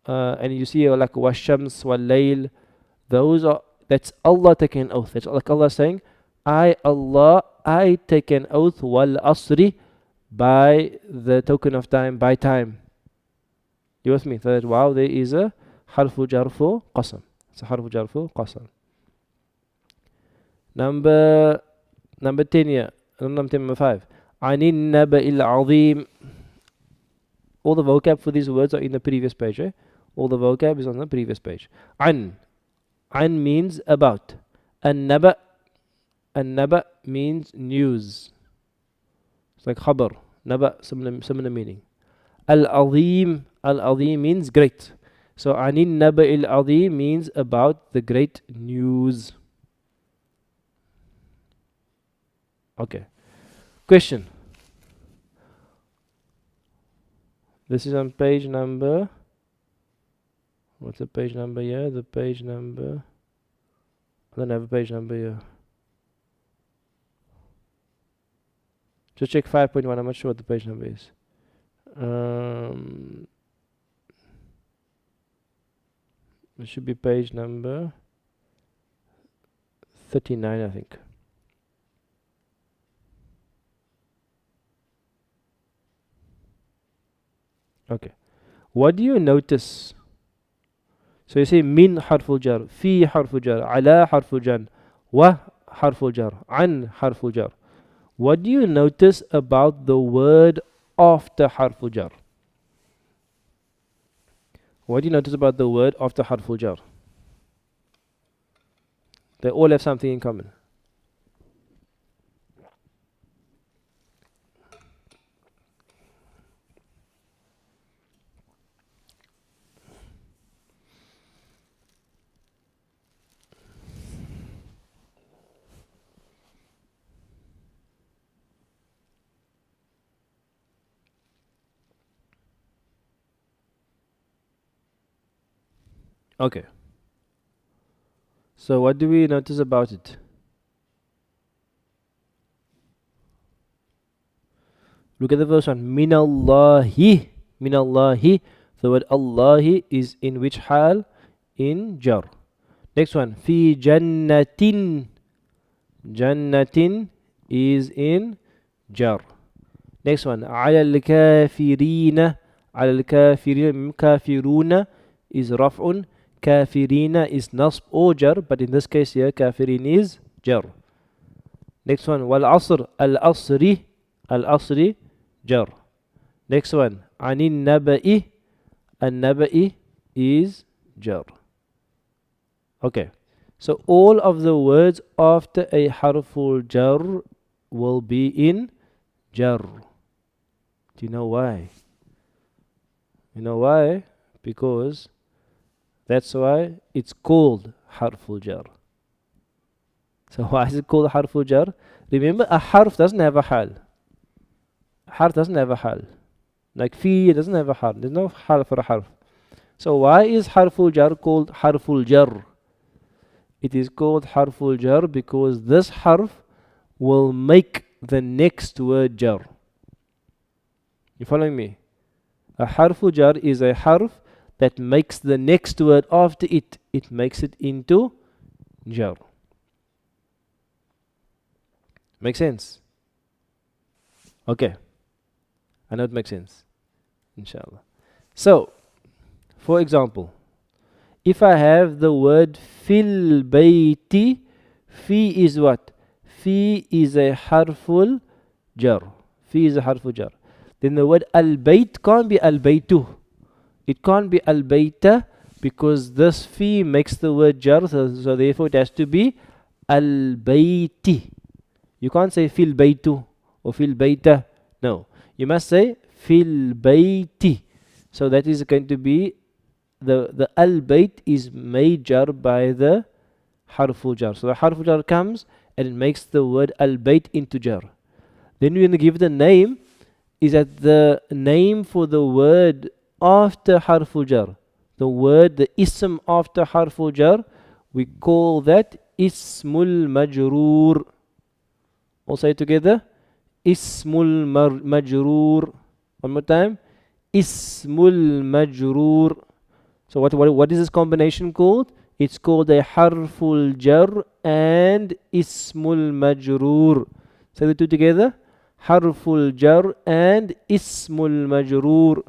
and you see like wa-shams, wal-layl, that's Allah taking an oath. That's like Allah saying, I take an oath wal-asri, by the token of time, by time. You with me? So that wow, there is a harfu jar for qasam. It's a harfu jar for qasam. Number 10 here. Number 5. Anin naba'il azim. All the vocab for these words are in the previous page. All the vocab is on the previous page. An means about. An-naba means news. It's like khabar. Naba, similar meaning. Al-azim means great. So anin naba'il azim means about the great news. Okay. Question. This is on page number. What's the page number here? The page number. I don't have a page number here. Just check 5.1. I'm not sure what the page number is. It should be page number 39, I think. Okay. What do you notice? So you say min harful jar, fi harful jar, ala harful jar, wa harful jar, an harful jar. What do you notice about the word after harful jar? What do you notice about the word after harful jar? They all have something in common. Okay. So what do we notice about it? Look at the first one. Minallahi. Minallahi. The word Allahi is in which hal? In jar. Next one. Fi jannatin. Jannatin is in jar. Next one. Ala al-kafirina. Ala al-kafirina. Kafiruna is raf'un. Kafirina is nasb or jar, but in this case here kafirin is jar. Next one, wal asr, al asri jar. Next one, anin naba'i, an naba'i is jar. Okay, so all of the words after a harful jar will be in jar. Do you know why? You know why? Because that's why it's called harful jar. So why is it called harful jar? Remember, a harf doesn't have a hal. Harf doesn't have a hal. Like fi doesn't have a hal. There's no hal for a harf. So why is harful jar called harful jar? It is called harful jar because this harf will make the next word jar. You following me? A harful jar is a harf that makes the next word after it, it makes it into jar. Make sense? Okay. I know it makes sense. Inshallah. So, for example, if I have the word fil bayti, fi is what? Fi is a harful jar. Fi is a harful jar. Then the word al-bayt can't be al-baytu. It can't be al-bayta because this fi makes the word jar, so therefore it has to be al-bayti. You can't say fil baytu or fil bayta. No, you must say fil bayti. So that is going to be the al-bayt is made jar by the harful jar. So the harful jar comes and it makes the word al-bayt into jar. Then we're going to give the name, is that the name for the word after harful jar. The word, the ism after harful jar, we call that ismul majrur. All say it together. Ismul majrur. One more time. Ismul majrur. So what is this combination called? It's called a harful jar and ismul majrur. Say the two together. Harful jar and ismul majrur.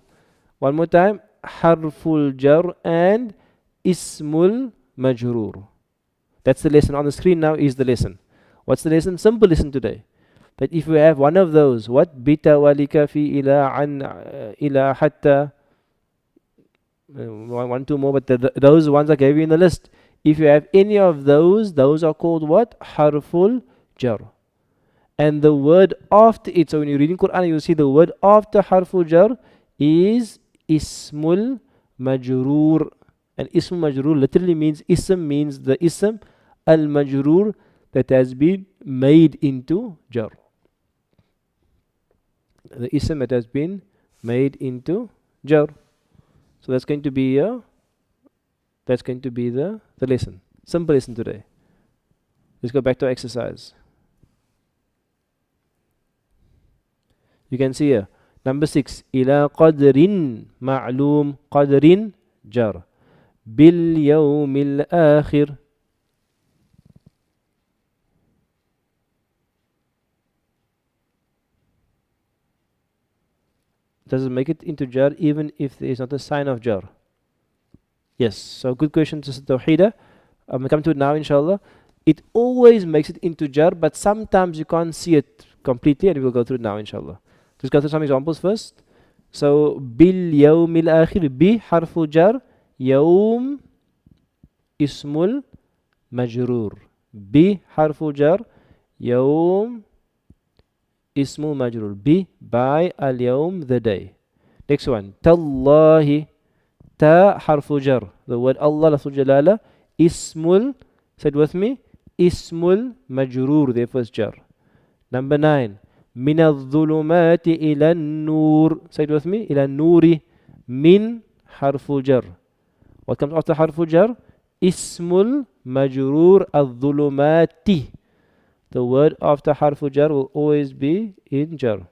One more time. Harful jar and ismul majrur. That's the lesson. On the screen now is the lesson. What's the lesson? Simple lesson today. That if we have one of those, what? Bita walika fi ila an ila hatta. One, two more, but those ones I gave you in the list. If you have any of those are called what? Harful jar. And the word after it, so when you're reading Quran, you'll see the word after harful jar is ismul majrur. And ismul majrur literally means ism, means the ism al-majrur that has been made into jar. The ism that has been made into jar. So that's going to be the lesson. Simple lesson today. Let's go back to our exercise. You can see here, number 6, ila qadrin ma'loom, qadrin jar, bil yawmil akhir. Does it make it into jar even if there is not a sign of jar? Yes. So good question to Tawheeda. I'm going to come to it now, inshallah. It always makes it into jar, but sometimes you can't see it completely, and we will go through it now, inshallah. Let's go through some examples first. So, bil yawmil akhir, bi harfu jar, yawm ismul majrur. Bi harfu jar, yawm ismul majrur. Bi, by, al yawm, the day. Next one, tallahi, ta harfu jar. The word Allah, lafzul jalala, ismul, said with me, ismul majrur, therefore it's jar. Number 9, min al-dhulumati ila nur. Say it with me, ila nuri, min harfu jar. What comes after harfu jar? Ismul majrur al-dhulumati. The word after harfu jar will always be in jar.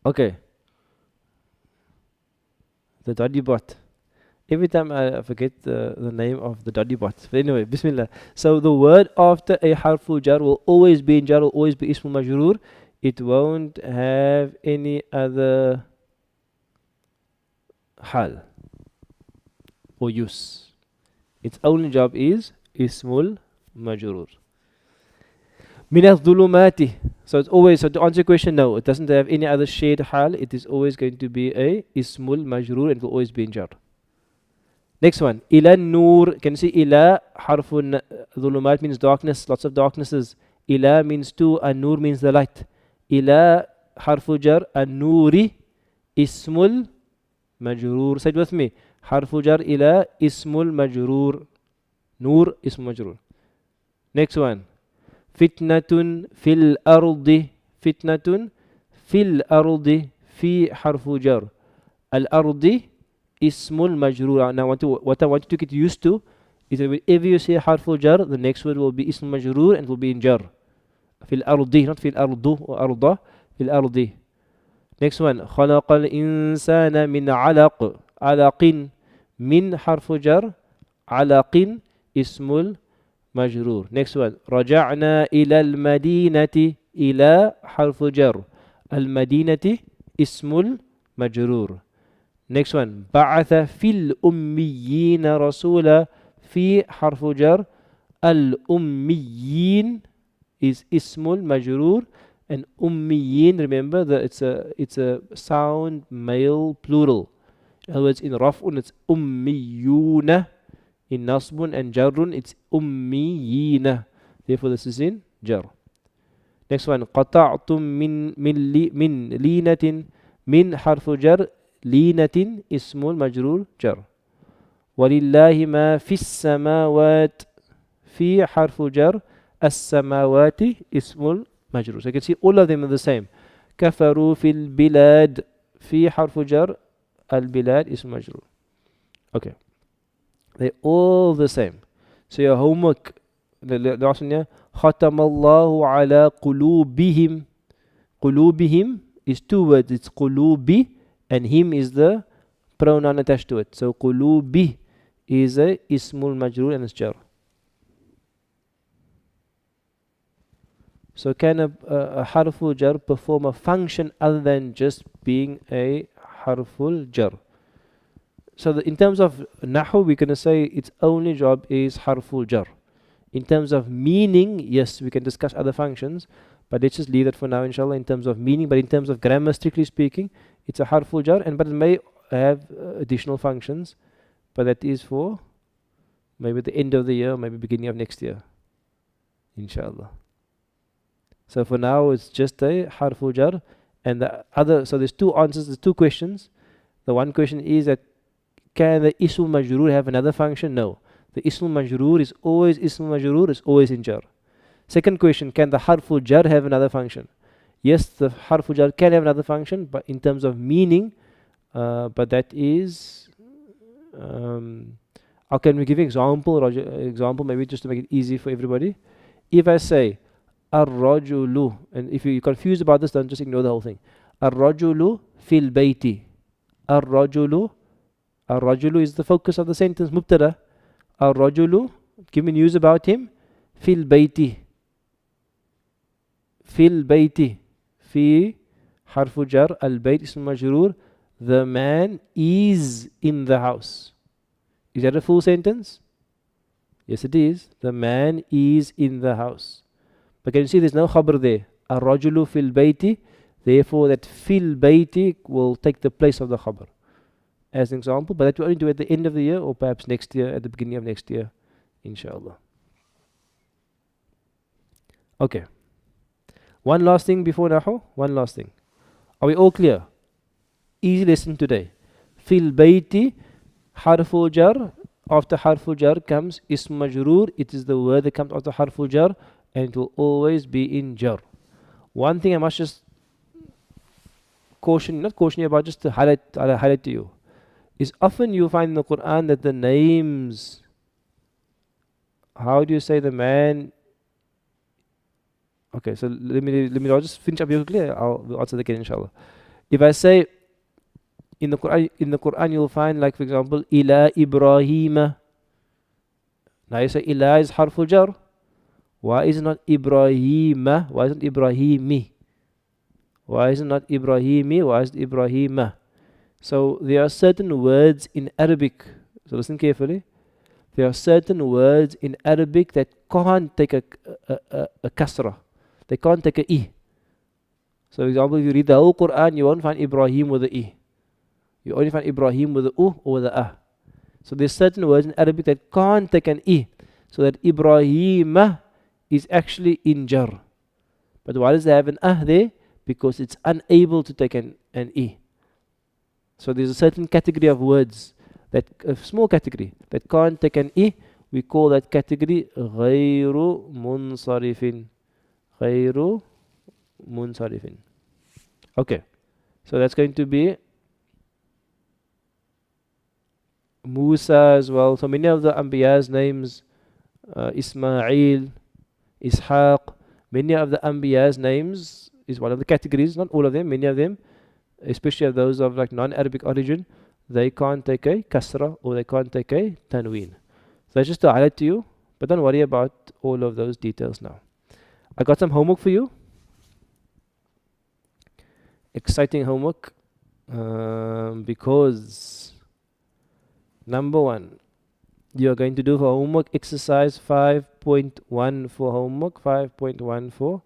Okay. The dodgy bot. Every time I forget the name of the dodgy bot. But anyway, bismillah. So the word after a harfu jar will always be in jar, will always be ismul majrur. It won't have any other hal or use. Its only job is ismul majrur. Min al-dhulumati. So it's always, so to answer your question, no, it doesn't have any other shade hal. It is always going to be a ismul majrur and will always be in jar. Next one, ila nur. Can you see ila harfun dhulumat means darkness, lots of darknesses. Ila means to, and nur means the light. Ila harfu jar, and nuri ismul majrur. Say it with me. Harfu jar ila ismul majrur. Nur ismul majrur. Next one. Fitnatun fil ardi. Fitnatun fil ardi. Fi harfu jar. Al ardi ismul majrur. Now what I want you to get used to is that whenever you say harfu jar, the next word will be ismul majrur and will be in jar. Fil ardi, not fil ardu or arda. Fil ardi. Next one. Khalaqal insana min alaq. Alaqin min harfu jar. Alaqin ismul majrur. Next one. Raja'na ila al-madinati. Ila harfu jar. Al-madinati ismul majrur. Next one. Ba'atha fil ummiyina rasula. Fi harfu jar. Al-ummiyin is ismul majrur. And ummiyin, remember that it's a sound male plural. In other words, in raf'un it's ummiyuna. In nasbun and jarrun it's ummiyina. Therefore this is in jar. Next one. Qata'tum min linatin. Min harfu jar. Linatin ismul majrur jar. وَلِلَّهِ مَا فِي السَّمَاوَاتِ في حرف جر السماوات اسم المجرور. So you can see all of them are the same. كفروا في البلاد في حرف جر البلاد اسم مجرور. Okay, they're all the same. So your homework, the last one here, ختم الله على قلوبهم. قلوبهم is two words. It's قلوبي and him is the pronoun attached to it. So قلوبي is a ismul majrur and it's jar. So can a harful jar perform a function other than just being a harful jar? So in terms of nahu, we're going to say its only job is harful jar. In terms of meaning, yes, we can discuss other functions, but let's just leave that for now, inshallah, in terms of meaning. But in terms of grammar, strictly speaking, it's a harful jar, but it may have additional functions, but that is for maybe the end of the year, maybe beginning of next year, inshallah. So for now, it's just a harful jar, and the other, so there's two answers, there's two questions. The one question is that can the ism majrur have another function? No. The ism majrur is always in jar. Second question, can the harful jar have another function? Yes, the harful jar can have another function, but in terms of meaning, but that is, how can we give an example? Example, maybe just to make it easy for everybody. If I say, ar-rajulu, and if you're confused about this, don't just ignore the whole thing. Ar-rajulu fil bayti. Ar-rajulu is the focus of the sentence, mubtada. Ar-rajulu, give me news about him. Fil bayti. Fil bayti. Fi harfu jar, al-bayt ism majrur. The man is in the house. Is that a full sentence? Yes, it is. The man is in the house. But can you see there's no khabar there? Ar-rajulu fil bayti. Therefore, that fil bayti will take the place of the khabar, as an example. But that we only do at the end of the year, or perhaps next year, at the beginning of next year, inshallah. Okay. One last thing before nahu. One last thing. Are we all clear? Easy lesson today. Fil bayti, harful jar. After harful jar comes ism majrur. It is the word that comes after harful jar, and it will always be in jar. One thing I must just not caution you about, just to highlight to you, is often you find in the Quran that the names, how do you say the man? Okay, so let me I'll just finish up here quickly. We'll answer that again, inshallah. If I say in the Quran you'll find, like for example, ila Ibrahim. Now you say ila is harful jar. Why is it not Ibrahim? Why isn't Ibrahimi? Why is it not Ibrahimi? Why is it Ibrahima? So there are certain words in Arabic. So listen carefully. There are certain words in Arabic that can't take a kasra. They can't take a I. So for example, if you read the whole Quran, you won't find Ibrahim with a I. You only find Ibrahim with a U or with a A. So there's certain words in Arabic that can't take an I. So that Ibrahima is actually in jar. But why does it have an ah there? Because it's unable to take an I. So there's a certain category of words, that a small category, that can't take an I. We call that category غير منصرف. غير منصرف. Okay, so that's going to be Musa as well. So many of the Anbiya's names, Ismail, Ishaq, many of the Anbiya's names is one of the categories, not all of them, many of them, especially of those of like non-Arabic origin, they can't take a kasra or they can't take a tanween. So that's just to highlight to you, but don't worry about all of those details now. I got some homework for you. Exciting homework, because number one, you are going to do for homework exercise 5.1 for homework, 5.1 for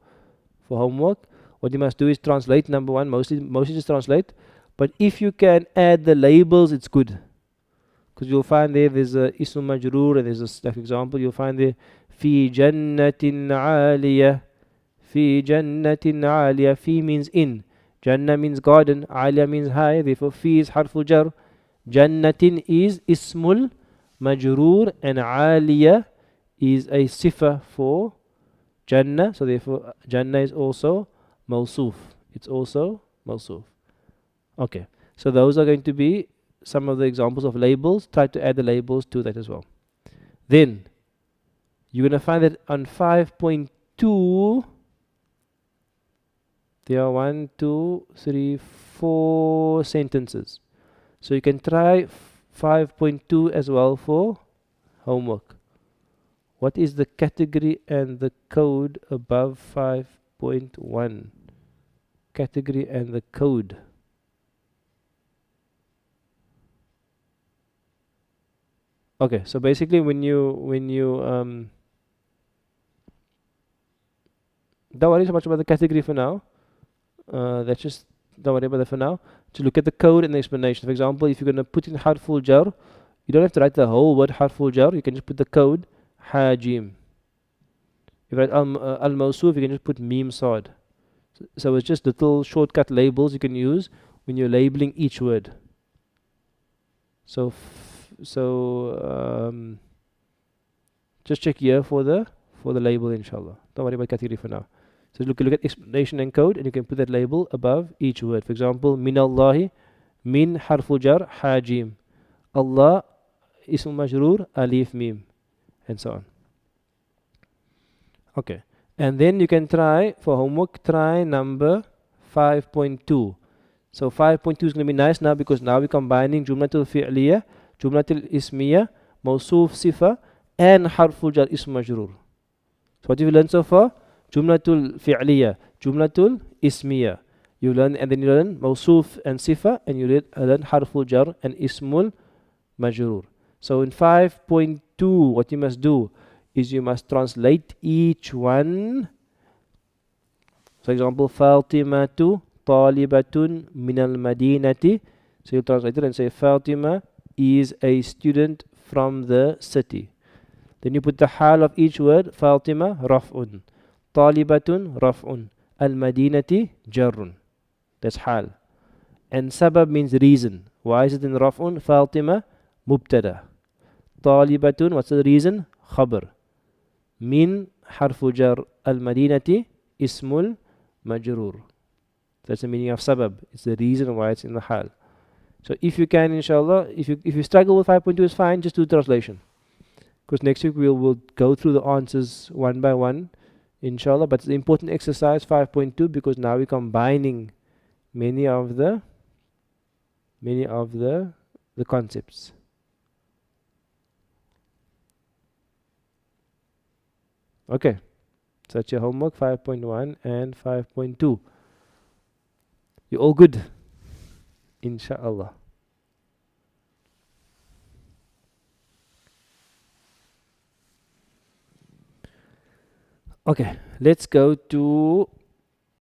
homework. What you must do is translate, number one, mostly just translate. But if you can add the labels, it's good. Because you'll find there's a ism majrur, and there's a, like example, you'll find there, fi jannatin aliyah. Fi jannatin aliyah. Fi means in. Jannah means garden. Aliyah means high. Therefore, fi is harful jar. Jannatin is ismul majrur, and aliyah is a sifa for Jannah, so therefore Jannah is also mawsuf. It's also mawsuf. Okay, so those are going to be some of the examples of labels. Try to add the labels to that as well. Then you're going to find that on 5.2 there are 1, 2, 3, 4 sentences. So you can try 5.2 as well for homework. What is the category and the code above 5.1? Category and the code. Okay, so basically when you don't worry so much about the category for now. That's just, don't worry about that for now. To look at the code and the explanation. For example, if you're going to put in harf al-jarr, you don't have to write the whole word harf al-jarr. You can just put the code hajim. If you write al-mawsuf, you can just put mim sad. So it's just little shortcut labels you can use when you're labeling each word. So just check here for the label, inshallah. Don't worry about category for now. So look at explanation and code, and you can put that label above each word. For example, min Allahi, min harful jar, hajim. Allah, ism majrur, alif mim, and so on. Okay, and then you can try for homework. Try number 5.2. So 5.2 is going to be nice now because now we're combining jumlatul fi'liyah, jumlatul ismiyah, mawsuf sifa, and harful jar ism majrur. So what have you learned so far? Jumlatul fi'liyah, jumlatul ismiyah. You learn, and then you learn mawsuf and sifa, and you learn harful jar and ismul majrur. So in 5.2, what you must do is you must translate each one. For example, Fatimatu talibatun minal madinati. So you translate it and say Fatima is a student from the city. Then you put the hal of each word. Fatima raf'un, talibatun raf'un, al-madinati jarrun. That's hal. And sabab means reason. Why is it in raf'un? Fatima mubtada, talibatun, what's the reason? Khabar. Min harfu jar, al-madinati ismul majrur. That's the meaning of sabab. It's the reason why it's in the hal. So if you can, inshallah, if you struggle with 5.2, it's fine, just do translation. Because next week we'll go through the answers one by one, inshallah. But it's an important exercise, 5.2, because now we're combining many of the concepts. Okay, so that's your homework, 5.1 and 5.2. You're all good, inshallah. Okay, let's go to